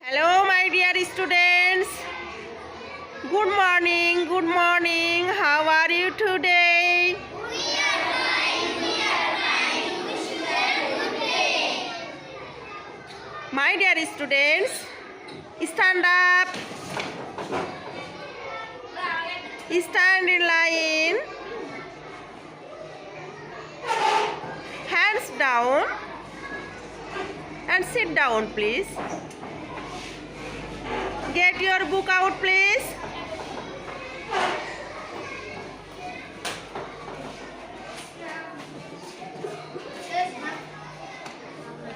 Hello, my dear students. Good morning. Good morning. How are you today? We are fine. We are fine. Wish you a good day. My dear students, stand up. Stand in line. Hands down. And sit down, please. Get your book out, please.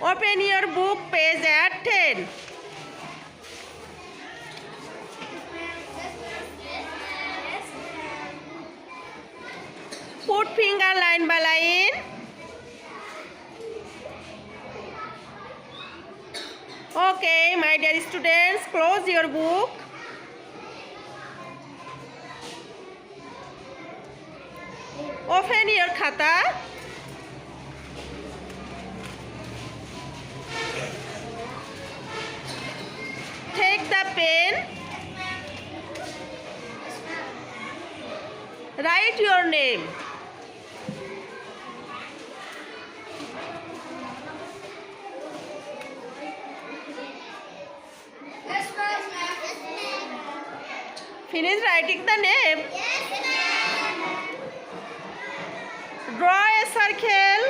Open your book page at 10. Put finger line by line. Okay, my dear students, close your book. Open your khata. Take the pen. Write your name. Finish writing the name. Draw a circle.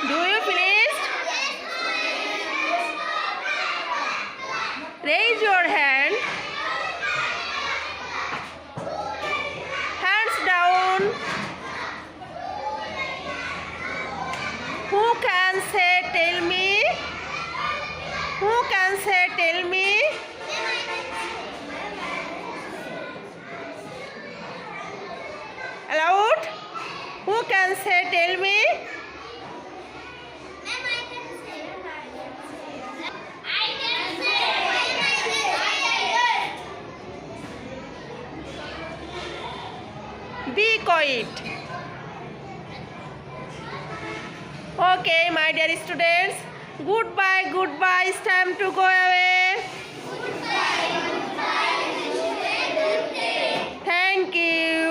Do you finish? Raise your hand. Hands down. Who can say tell me? Who can say tell me? Aloud. Who can say tell me? Be quiet. Okay, my dear students. Goodbye, goodbye. It's time to go away. Goodbye. Wish you a good day. Thank you.